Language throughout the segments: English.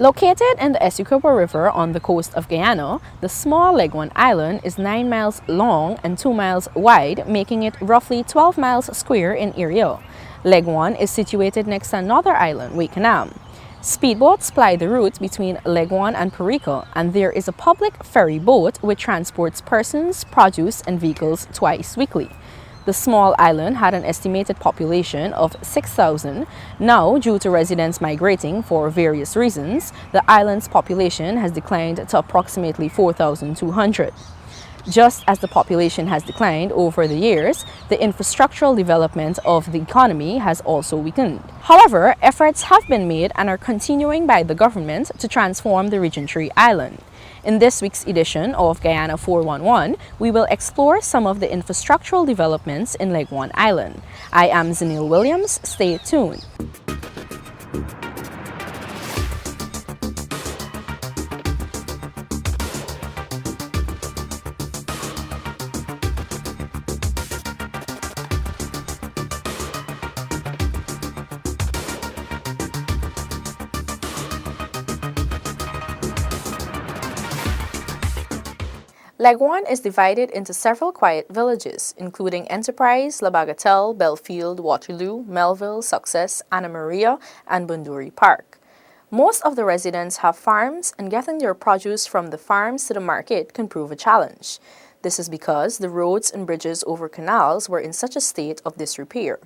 Located in the Essequibo River on the coast of Guyana, the small Leguan Island is 9 miles long and 2 miles wide, making it roughly 12 miles square in area. Leguan is situated next to another island, Wakenham. Speedboats ply the route between Leguan and Perico, and there is a public ferry boat which transports persons, produce, and vehicles twice weekly. The small island had an estimated population of 6,000. Now, due to residents migrating for various reasons, the island's population has declined to approximately 4,200. Just as the population has declined over the years, the infrastructural development of the economy has also weakened. However, efforts have been made and are continuing by the government to transform the Region 3 island. In this week's edition of Guyana 411, we will explore some of the infrastructural developments in Leguan Island. I am Zanil Williams. Stay tuned. Leguan is divided into several quiet villages, including Enterprise, La Bagatelle, Belfield, Waterloo, Melville, Success, Anna Maria, and Bunduri Park. Most of the residents have farms, and getting their produce from the farms to the market can prove a challenge. This is because the roads and bridges over canals were in such a state of disrepair.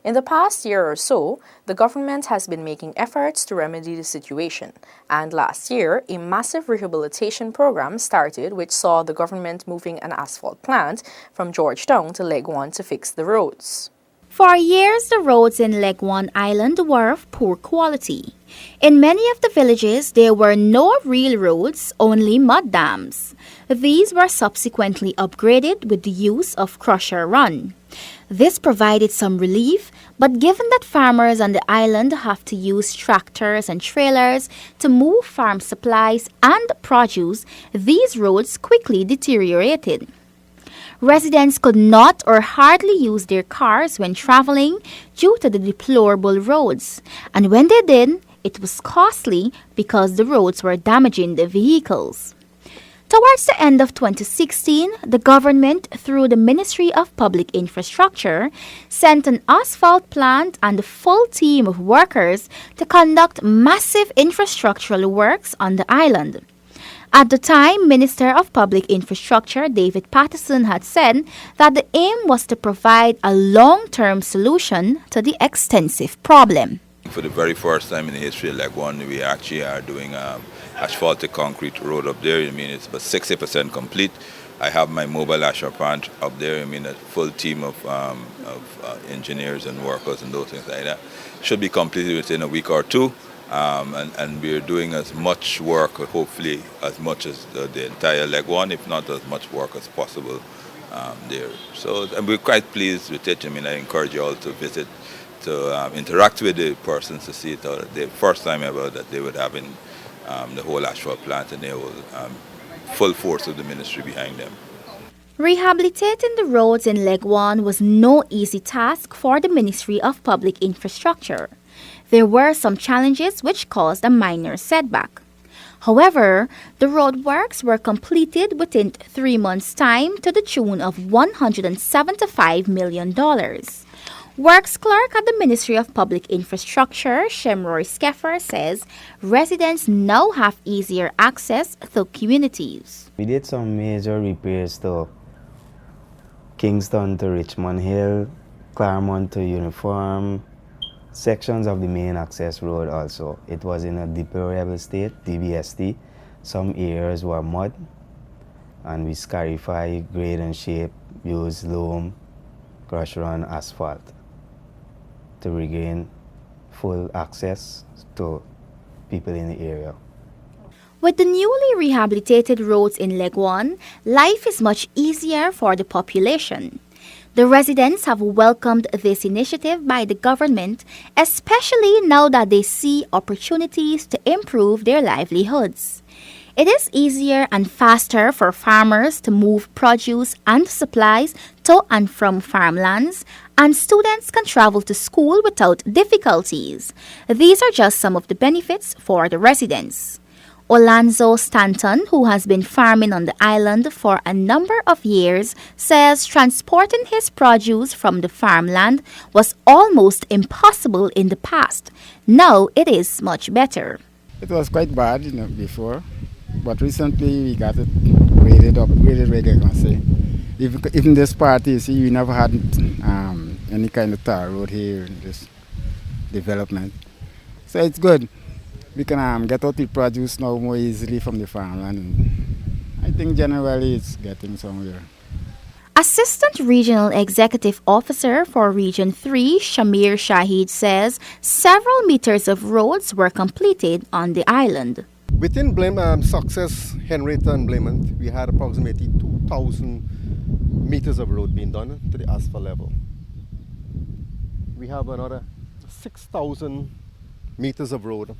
In the past year or so, the government has been making efforts to remedy the situation, and last year, a massive rehabilitation program started which saw the government moving an asphalt plant from Georgetown to Leguan to fix the roads. For years, the roads in Leguan Island were of poor quality. In many of the villages, there were no real roads, only mud dams. These were subsequently upgraded with the use of crusher run. This provided some relief, but given that farmers on the island have to use tractors and trailers to move farm supplies and produce, these roads quickly deteriorated. Residents could not or hardly use their cars when traveling due to the deplorable roads, and when they did, it was costly because the roads were damaging the vehicles. Towards the end of 2016, the government, through the Ministry of Public Infrastructure, sent an asphalt plant and a full team of workers to conduct massive infrastructural works on the island. At the time, Minister of Public Infrastructure David Patterson had said that the aim was to provide a long-term solution to the extensive problem. For the very first time in the history of Leguan, we actually are doing asphalted concrete road up there. I mean, it's about 60% complete. I have my mobile asphalt plant up there. I mean, a full team of engineers and workers and those things like that. Should be completed within a week or two. And we're doing as much work, hopefully as much as the entire Leguan, if not as much work as possible there. So and we're quite pleased with it. I mean, I encourage you all to visit, to interact with the persons to see it. The first time ever that they would have in the whole asphalt plant and the whole full force of the ministry behind them. Rehabilitating the roads in Leguan was no easy task for the Ministry of Public Infrastructure. There were some challenges which caused a minor setback. However, the road works were completed within 3 months' time to the tune of $175 million. Works clerk at the Ministry of Public Infrastructure, Shemroy Skeffer, says residents now have easier access to communities. We did some major repairs to Kingston to Richmond Hill, Claremont to Uniform, sections of the main access road also. It was in a deplorable state, DBST. Some areas were mud, and we scarify, grade and shape, use loam, crush run asphalt to regain full access to people in the area. With the newly rehabilitated roads in Leguan, life is much easier for the population. The residents have welcomed this initiative by the government, especially now that they see opportunities to improve their livelihoods. It is easier and faster for farmers to move produce and supplies to and from farmlands, and students can travel to school without difficulties. These are just some of the benefits for the residents. Olanzo Stanton, who has been farming on the island for a number of years, says transporting his produce from the farmland was almost impossible in the past. Now it is much better. It was quite bad, before, but recently we got it graded up, I can say. Even this part, you see, we never had any kind of tar road here in this development. So it's good. We can get out the produce now more easily from the farmland. I think generally it's getting somewhere. Assistant Regional Executive Officer for Region 3, Shamir Shahid, says several meters of roads were completed on the island. Within Success, Henrietta and Blamont, we had approximately 2,000 meters of road being done to the asphalt level. We have another 6,000 meters of road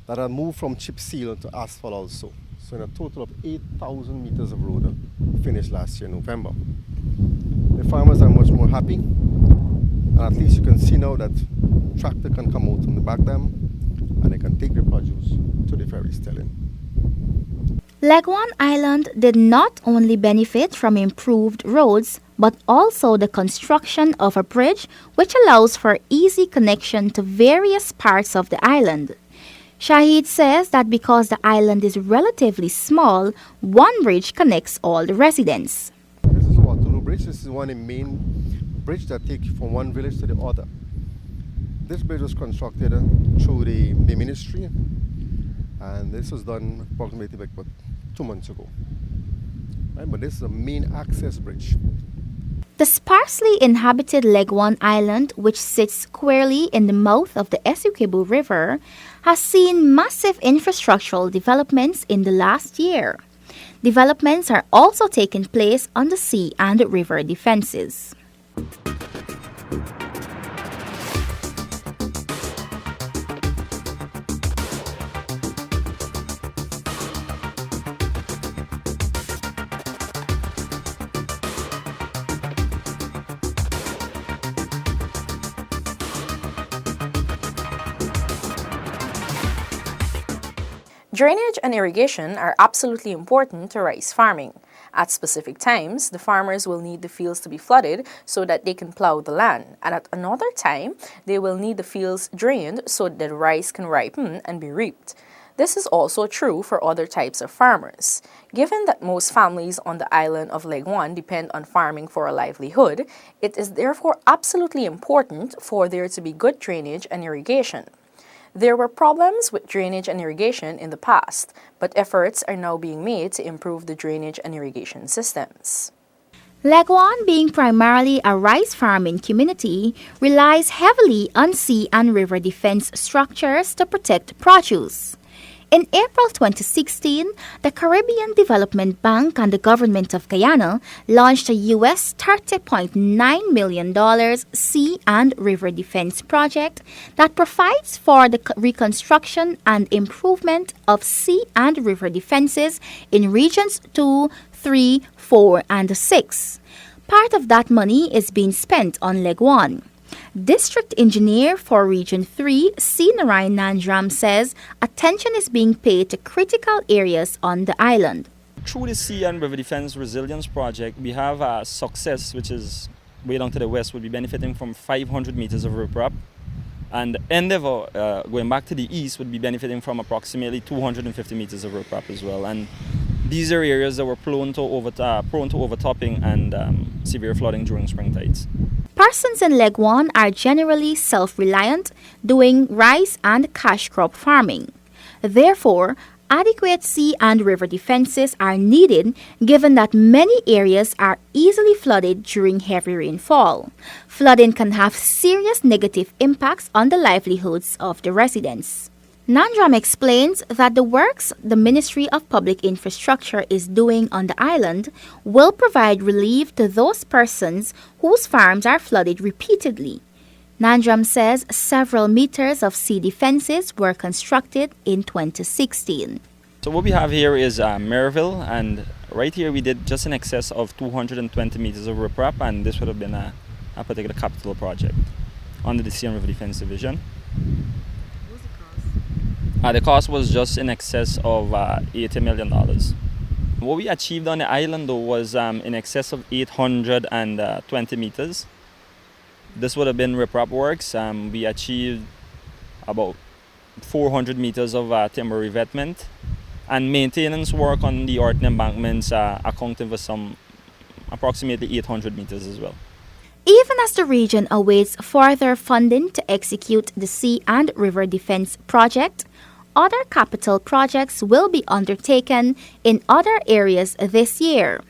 that are moved from chip seal to asphalt also. So in a total of 8,000 meters of road finished last year, November. The farmers are much more happy, and at least you can see now that tractor can come out from the back dam and they can take the produce to the ferry stelling. Leguan Island did not only benefit from improved roads, but also the construction of a bridge which allows for easy connection to various parts of the island. Shahid says that because the island is relatively small, one bridge connects all the residents. This is Waterloo Bridge. This is one of the main bridge that takes you from one village to the other. This bridge was constructed through the ministry, and this was done approximately about 2 months ago. Right? But this is a main access bridge. The sparsely inhabited Leguan Island, which sits squarely in the mouth of the Essequibo River, has seen massive infrastructural developments in the last year. Developments are also taking place on the sea and river defenses. Drainage and irrigation are absolutely important to rice farming. At specific times, the farmers will need the fields to be flooded so that they can plow the land, and at another time, they will need the fields drained so that the rice can ripen and be reaped. This is also true for other types of farmers. Given that most families on the island of Leguan depend on farming for a livelihood, it is therefore absolutely important for there to be good drainage and irrigation. There were problems with drainage and irrigation in the past, but efforts are now being made to improve the drainage and irrigation systems. Leguan, being primarily a rice farming community, relies heavily on sea and river defense structures to protect produce. In April 2016, the Caribbean Development Bank and the government of Guyana launched a US $30.9 million sea and river defense project that provides for the reconstruction and improvement of sea and river defenses in regions 2, 3, 4, and 6. Part of that money is being spent on Leguan. District Engineer for Region 3, C. Narayan Nandram, says attention is being paid to critical areas on the island. Through the Sea and River Defense Resilience Project, we have Success, which is way down to the west, will be benefiting from 500 meters of riprap. And Endeavour, going back to the east, would be benefiting from approximately 250 meters of riprap as well. And these are areas that were prone to overtopping and severe flooding during spring tides. Persons in Leguan are generally self-reliant, doing rice and cash crop farming. Therefore, adequate sea and river defenses are needed given that many areas are easily flooded during heavy rainfall. Flooding can have serious negative impacts on the livelihoods of the residents. Nandram explains that the works the Ministry of Public Infrastructure is doing on the island will provide relief to those persons whose farms are flooded repeatedly. Nandram says several meters of sea defenses were constructed in 2016. So what we have here is Maryville, and right here we did just in excess of 220 meters of riprap, and this would have been a particular capital project under the Sea and River Defense Division. What was the cost? The cost was just in excess of $80 million. What we achieved on the island though was in excess of 820 meters. This would have been riprap works. We achieved about 400 meters of timber revetment, and maintenance work on the Orton embankments accounting for some approximately 800 meters as well. Even as the region awaits further funding to execute the Sea and River Defense Project, other capital projects will be undertaken in other areas this year.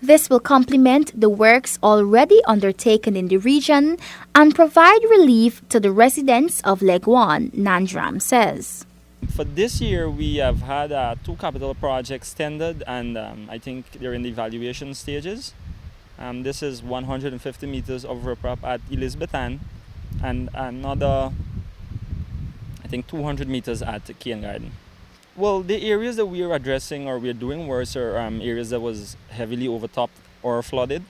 This will complement the works already undertaken in the region and provide relief to the residents of Leguan, Nandram says. For this year, we have had 2 capital projects tendered, and I think they're in the evaluation stages. This is 150 meters of riprap at Elizabethan, and another, I think, 200 meters at Kean Garden. Well, the areas that we are addressing or we're doing worse are areas that was heavily overtopped or flooded.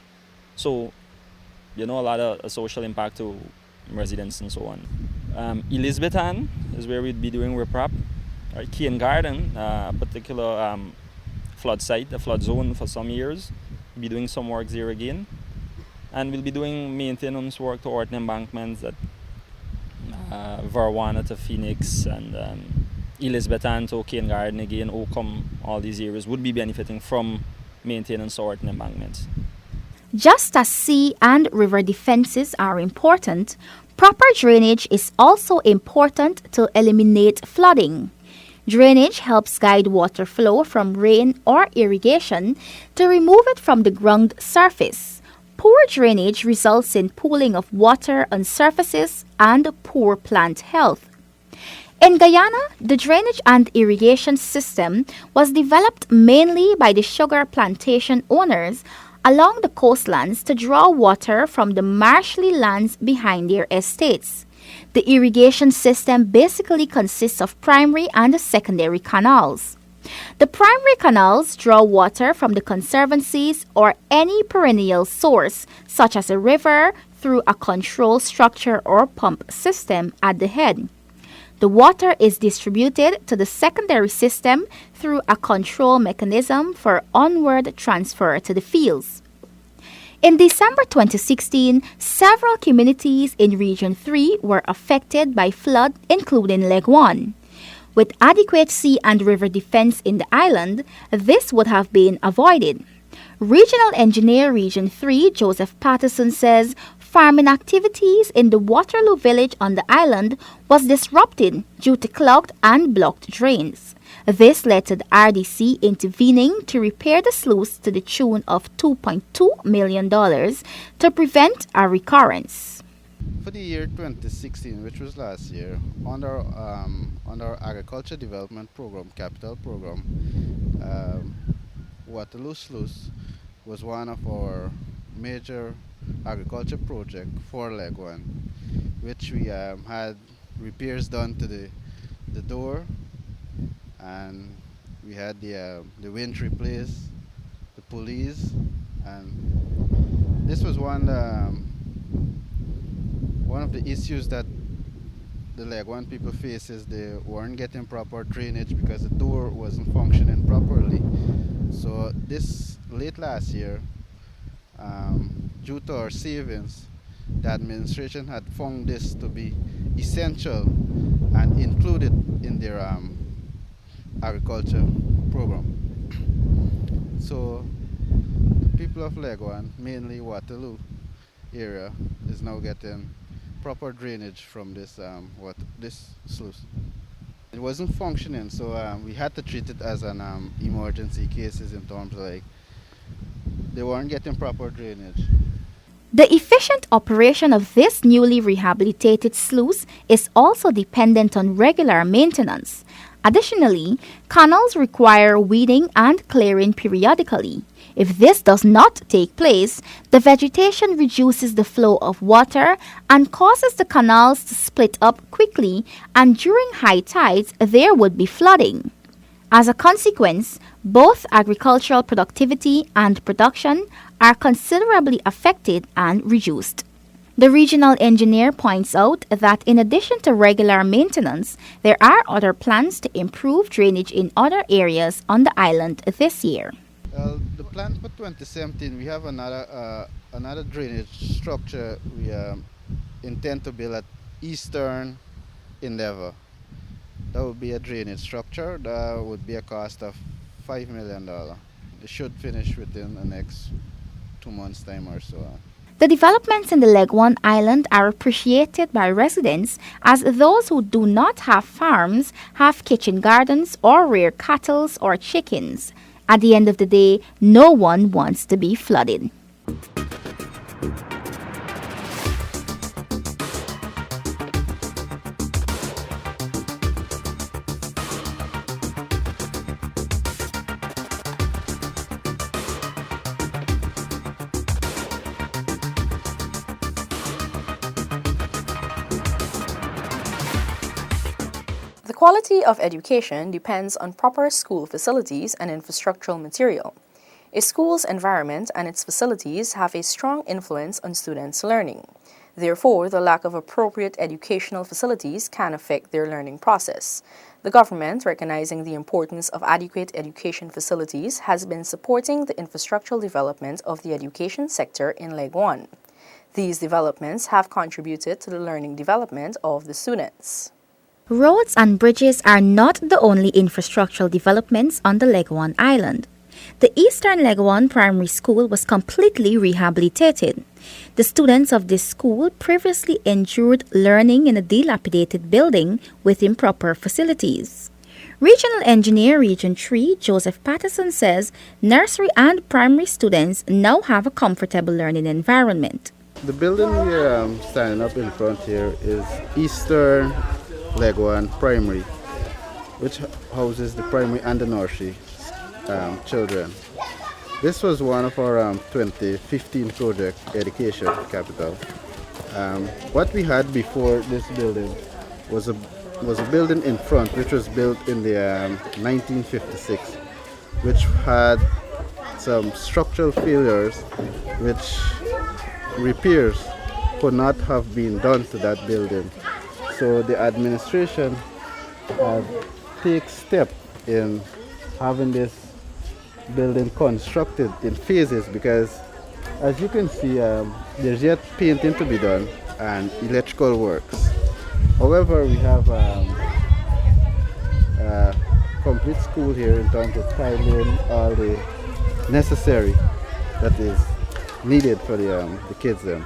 So, a lot of social impact to residents and so on. Elizabethan is where we'd be doing riprap. Right, Kean Garden, a particular flood site, a flood zone for some years. We'll be doing some work there again. And we'll be doing maintenance work to Orton embankments at Varwana to Phoenix, and Elizabethan to Kean Garden again, Oakham. All these areas would be benefiting from maintenance to Orton embankments. Just as sea and river defenses are important, proper drainage is also important to eliminate flooding. Drainage helps guide water flow from rain or irrigation to remove it from the ground surface. Poor drainage results in pooling of water on surfaces and poor plant health. In Guyana, the drainage and irrigation system was developed mainly by the sugar plantation owners along the coastlands to draw water from the marshy lands behind their estates. The irrigation system basically consists of primary and secondary canals. The primary canals draw water from the conservancies or any perennial source, such as a river, through a control structure or pump system at the head. The water is distributed to the secondary system through a control mechanism for onward transfer to the fields. In December 2016, several communities in Region 3 were affected by flood, including Leguan. With adequate sea and river defense in the island, this would have been avoided. Regional Engineer Region 3 Joseph Patterson says farming activities in the Waterloo village on the island was disrupted due to clogged and blocked drains. This led to the RDC intervening to repair the sluice to the tune of $2.2 million to prevent a recurrence. For the year 2016, which was last year, under our Agriculture Development Program, Capital Program, Waterloo Sluice was one of our major agriculture projects for Leguan, which we had repairs done to the door, and we had the winch replaced, the pulleys, and this was one of the issues that the Leguan people face is they weren't getting proper drainage because the door wasn't functioning properly. So this late last year, due to our savings, the administration had found this to be essential and included in their agriculture program. So the people of Leguan, mainly Waterloo area, is now getting proper drainage from this sluice. It wasn't functioning, so we had to treat it as an emergency cases in terms of like they weren't getting proper drainage. The efficient operation of this newly rehabilitated sluice is also dependent on regular maintenance. Additionally, canals require weeding and clearing periodically. If this does not take place, the vegetation reduces the flow of water and causes the canals to split up quickly, and during high tides there would be flooding. As a consequence, both agricultural productivity and production are considerably affected and reduced. The regional engineer points out that in addition to regular maintenance, there are other plans to improve drainage in other areas on the island this year. The plan for 2017, we have another drainage structure we intend to build at Eastern Endeavor. That would be a drainage structure that would be a cost of $5 million. It should finish within the next 2 months' time or so. The developments in the Leguan Island are appreciated by residents as those who do not have farms have kitchen gardens or rear cattle or chickens. At the end of the day, no one wants to be flooded. The quality of education depends on proper school facilities and infrastructural material. A school's environment and its facilities have a strong influence on students' learning. Therefore, the lack of appropriate educational facilities can affect their learning process. The government, recognizing the importance of adequate education facilities, has been supporting the infrastructural development of the education sector in Leguan. These developments have contributed to the learning development of the students. Roads and bridges are not the only infrastructural developments on the Leguan Island. The Eastern Leguan Primary School was completely rehabilitated. The students of this school previously endured learning in a dilapidated building with improper facilities. Regional Engineer Region 3 Joseph Patterson says nursery and primary students now have a comfortable learning environment. The building we're standing up in front here is Eastern Leguan Primary, which houses the primary and the nursery children. This was one of our 2015 project education capital. What we had before this building was a building in front which was built in the 1956, which had some structural failures which repairs could not have been done to that building. So the administration takes step in having this building constructed in phases, because as you can see there's yet painting to be done and electrical works. However, we have a complete school here in terms of tiling all the necessary that is needed for the kids then.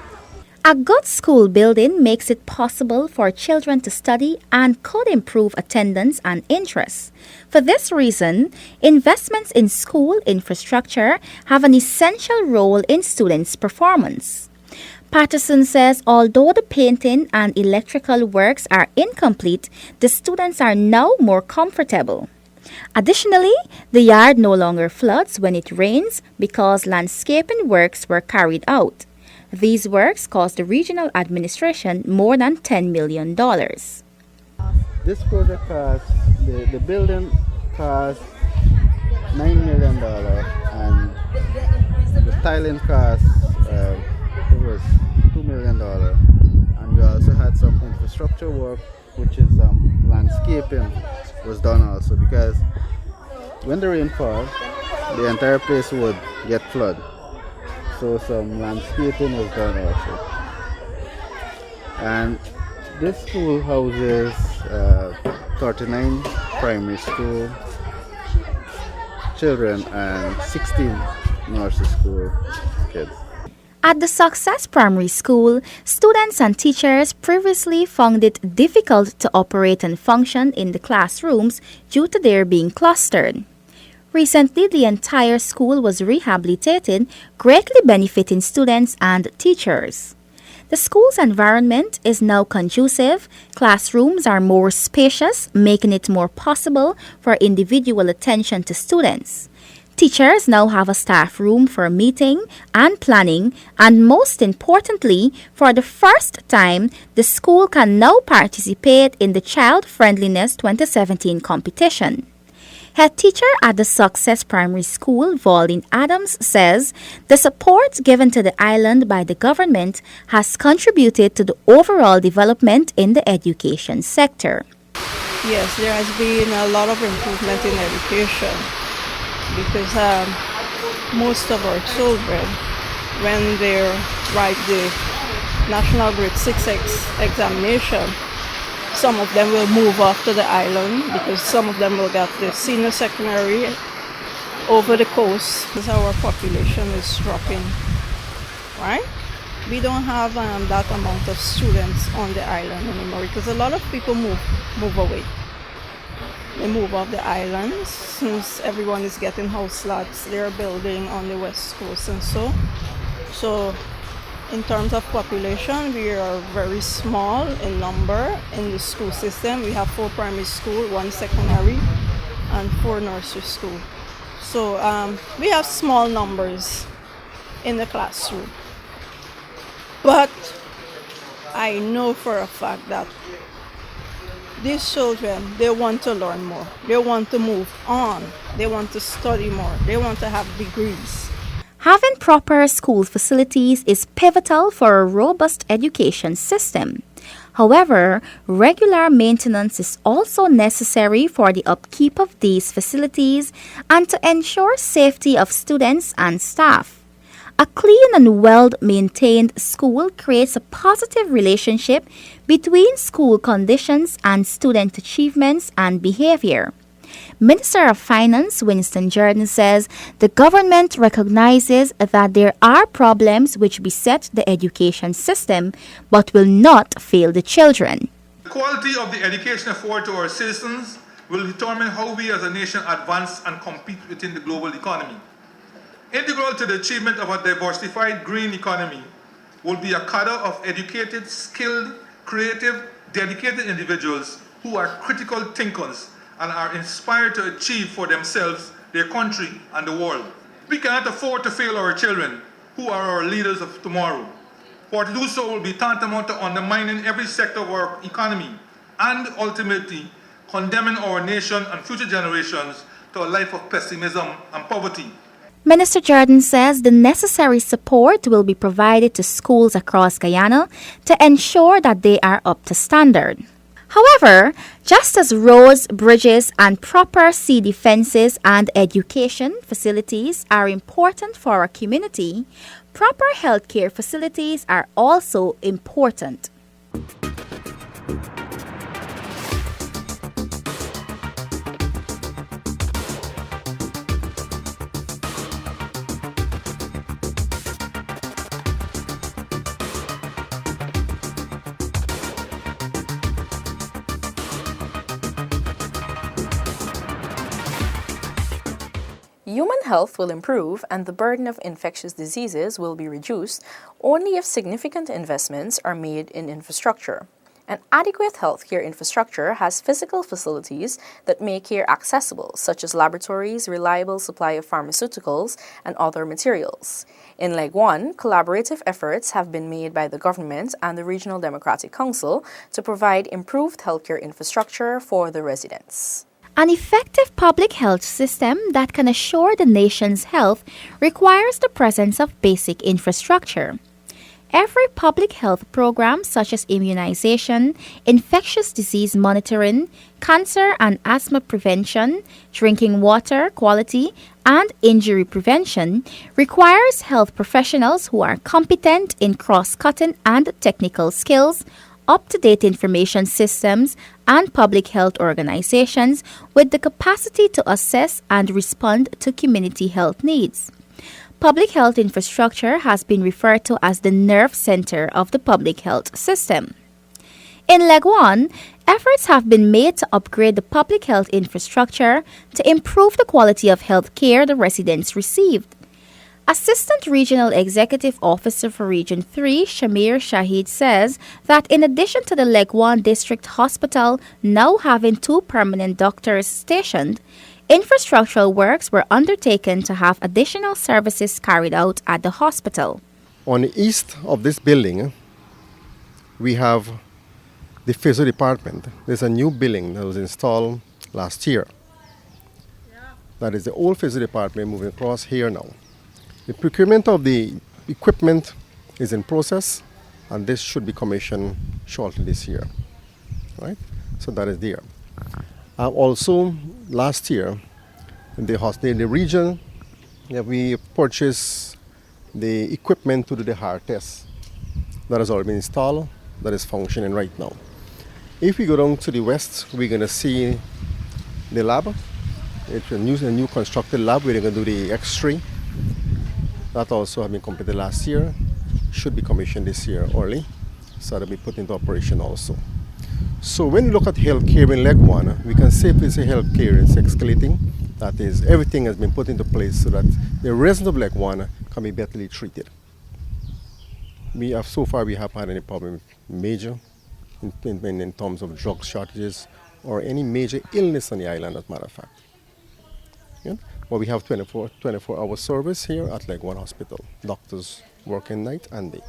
A good school building makes it possible for children to study and could improve attendance and interest. For this reason, investments in school infrastructure have an essential role in students' performance. Patterson says although the painting and electrical works are incomplete, the students are now more comfortable. Additionally, the yard no longer floods when it rains because landscaping works were carried out. These works cost the regional administration more than $10 million. This project cost, the building cost $9 million and the tiling cost it was $2 million. And we also had some infrastructure work, which is landscaping was done also, because when the rain falls, the entire place would get flooded. So some landscaping was done also. And this school houses 39 primary school children and 16 nursery school kids. At the Success Primary School, students and teachers previously found it difficult to operate and function in the classrooms due to their being clustered. Recently, the entire school was rehabilitated, greatly benefiting students and teachers. The school's environment is now conducive, classrooms are more spacious, making it more possible for individual attention to students. Teachers now have a staff room for meeting and planning, and most importantly, for the first time, the school can now participate in the Child Friendliness 2017 competition. Head teacher at the Success Primary School, Valdine Adams, says the support given to the island by the government has contributed to the overall development in the education sector. Yes, there has been a lot of improvement in education because most of our children, when they write the National Grade 6 examination, some of them will move off to the island because some of them will get the senior secondary over the coast because our population is dropping, right? We don't have that amount of students on the island anymore because a lot of people move away. They move off the islands since everyone is getting house lots. They're building on the west coast and so in terms of population, we are very small in number in the school system. We have 4 primary school, 1 secondary, and 4 nursery school. So we have small numbers in the classroom. But I know for a fact that these children, they want to learn more. They want to move on. They want to study more. They want to have degrees. Having proper school facilities is pivotal for a robust education system. However, regular maintenance is also necessary for the upkeep of these facilities and to ensure safety of students and staff. A clean and well-maintained school creates a positive relationship between school conditions and student achievements and behavior. Minister of Finance Winston Jordan says the government recognizes that there are problems which beset the education system but will not fail the children. The quality of the education afforded to our citizens will determine how we as a nation advance and compete within the global economy. Integral to the achievement of a diversified green economy will be a cadre of educated, skilled, creative, dedicated individuals who are critical thinkers and are inspired to achieve for themselves, their country, and the world. We cannot afford to fail our children, who are our leaders of tomorrow. For to do so will be tantamount to undermining every sector of our economy and ultimately condemning our nation and future generations to a life of pessimism and poverty. Minister Jordan says the necessary support will be provided to schools across Guyana to ensure that they are up to standard. However, just as roads, bridges, and proper sea defenses and education facilities are important for our community, proper healthcare facilities are also important. Human health will improve and the burden of infectious diseases will be reduced only if significant investments are made in infrastructure. An adequate healthcare infrastructure has physical facilities that make care accessible, such as laboratories, reliable supply of pharmaceuticals, and other materials. In Leguan, collaborative efforts have been made by the government and the Regional Democratic Council to provide improved healthcare infrastructure for the residents. An effective public health system that can assure the nation's health requires the presence of basic infrastructure. Every public health program such as immunization, infectious disease monitoring, cancer and asthma prevention, drinking water quality, and injury prevention requires health professionals who are competent in cross-cutting and technical skills, up-to-date information systems, and public health organizations with the capacity to assess and respond to community health needs. Public health infrastructure has been referred to as the nerve center of the public health system. In Leguan, efforts have been made to upgrade the public health infrastructure to improve the quality of health care the residents received. Assistant Regional Executive Officer for Region 3, Shamir Shahid, says that in addition to the Leguan District Hospital now having 2 permanent doctors stationed, infrastructural works were undertaken to have additional services carried out at the hospital. On the east of this building, we have the physio department. There's a new building that was installed last year. That is the old physical department moving across here now. The procurement of the equipment is in process, and this should be commissioned shortly this year. Right? So that is there. Also, last year, in the region, we purchased the equipment to do the heart test. That has already been installed, that is functioning right now. If we go down to the west, we're going to see the lab. It's a new constructed lab where they're going to do the X-ray. That also has been completed last year, should be commissioned this year early, so that'll be put into operation also. So when you look at healthcare in Leguan, we can safely say healthcare is escalating. That is, everything has been put into place so that the residents of Leguan can be betterly treated. So far we haven't had any problem major in terms of drug shortages or any major illness on the island, as a matter of fact. Yeah? But we have 24-hour service here at Leguan Hospital. Doctors working night and day.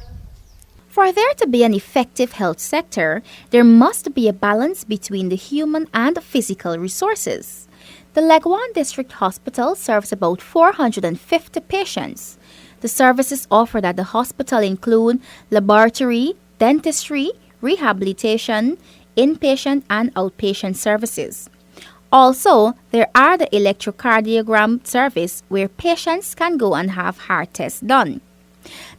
For there to be an effective health sector, there must be a balance between the human and physical resources. The Leguan District Hospital serves about 450 patients. The services offered at the hospital include laboratory, dentistry, rehabilitation, inpatient and outpatient services. Also, there are the electrocardiogram service where patients can go and have heart tests done.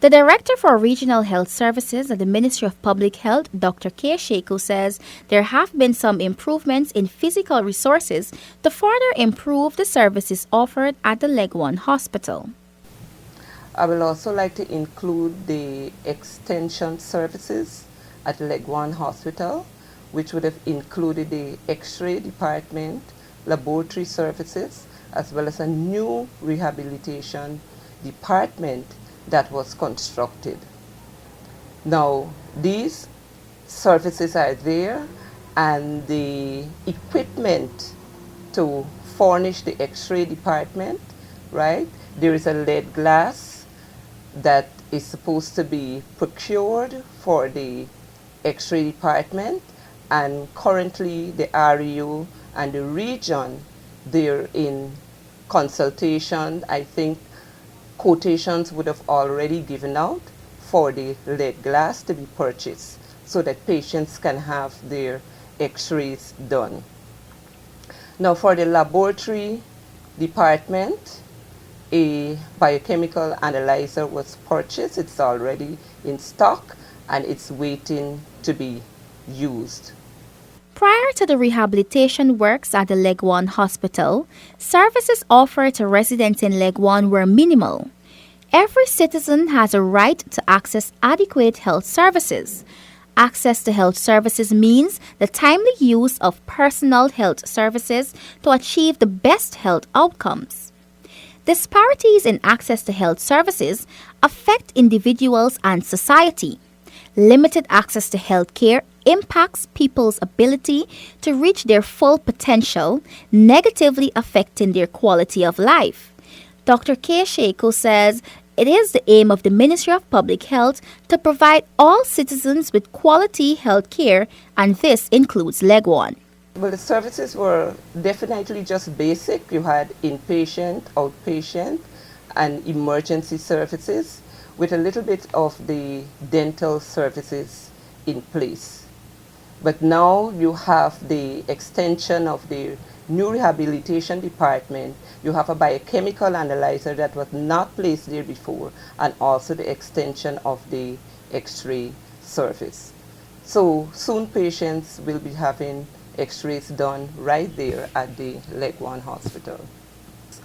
The Director for Regional Health Services at the Ministry of Public Health, Dr. K. Sheiko, says there have been some improvements in physical resources to further improve the services offered at the Leguan Hospital. I will also like to include the extension services at Leguan Hospital, which would have included the X-ray department, laboratory services, as well as a new rehabilitation department that was constructed. Now, these services are there, and the equipment to furnish the X-ray department, right? There is a lead glass that is supposed to be procured for the X-ray department, and currently the REO and the region, they're in consultation. I think quotations would have already given out for the lead glass to be purchased so that patients can have their X-rays done. Now, for the laboratory department, a biochemical analyzer was purchased. It's already in stock and it's waiting to be used. Prior to the rehabilitation works at the Leguan Hospital, services offered to residents in Leguan were minimal. Every citizen has a right to access adequate health services. Access to health services means the timely use of personal health services to achieve the best health outcomes. Disparities in access to health services affect individuals and society. Limited access to health care impacts people's ability to reach their full potential, negatively affecting their quality of life. Dr. K. Sheiko says it is the aim of the Ministry of Public Health to provide all citizens with quality health care, and this includes Leguan. Well, the services were definitely just basic. You had inpatient, outpatient, and emergency services with a little bit of the dental services in place. But now you have the extension of the new rehabilitation department. You have a biochemical analyzer that was not placed there before, and also the extension of the X-ray service. So soon patients will be having X-rays done right there at the Leguan Hospital.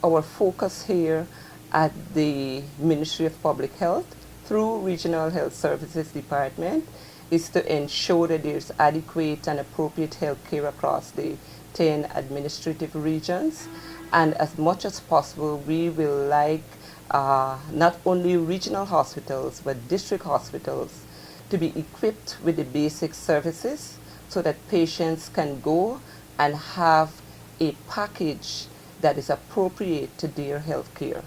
Our focus here at the Ministry of Public Health through Regional Health Services Department is to ensure that there's adequate and appropriate health care across the 10 administrative regions. And as much as possible, we will like not only regional hospitals, but district hospitals to be equipped with the basic services so that patients can go and have a package that is appropriate to their health care.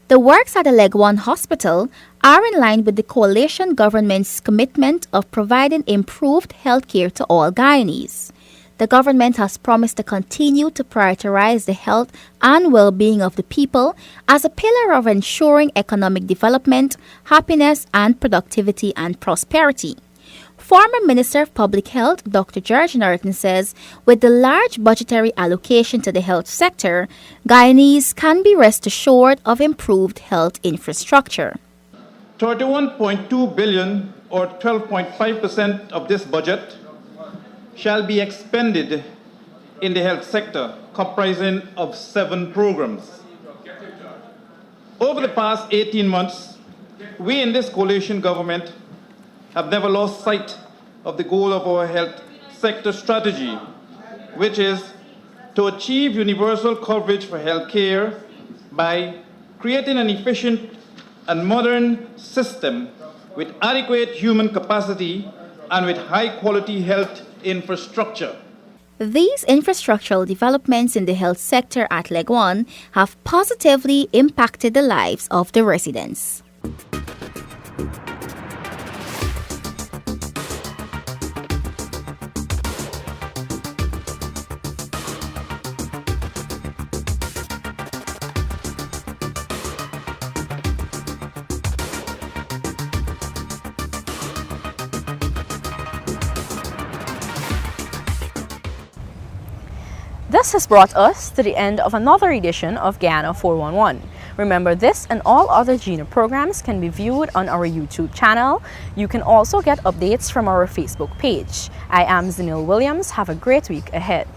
The works at the Leguan Hospital are in line with the coalition government's commitment of providing improved health care to all Guyanese. the government has promised to continue to prioritize the health and well-being of the people as a pillar of ensuring economic development, happiness, and productivity and prosperity. Former Minister of Public Health, Dr. George Norton, says with the large budgetary allocation to the health sector, Guyanese can be rest assured of improved health infrastructure. 31.2 billion or 12.5% of this budget shall be expended in the health sector, comprising of 7 programs. Over the past 18 months, we in this coalition government have never lost sight of the goal of our health sector strategy, which is to achieve universal coverage for health care by creating an efficient and modern system with adequate human capacity and with high-quality health infrastructure. These infrastructural developments in the health sector at Leguan have positively impacted the lives of the residents. This has brought us to the end of another edition of Guyana 411. Remember, this and all other GINA programs can be viewed on our YouTube channel. You can also get updates from our Facebook page. I am Zanil Williams. Have a great week ahead.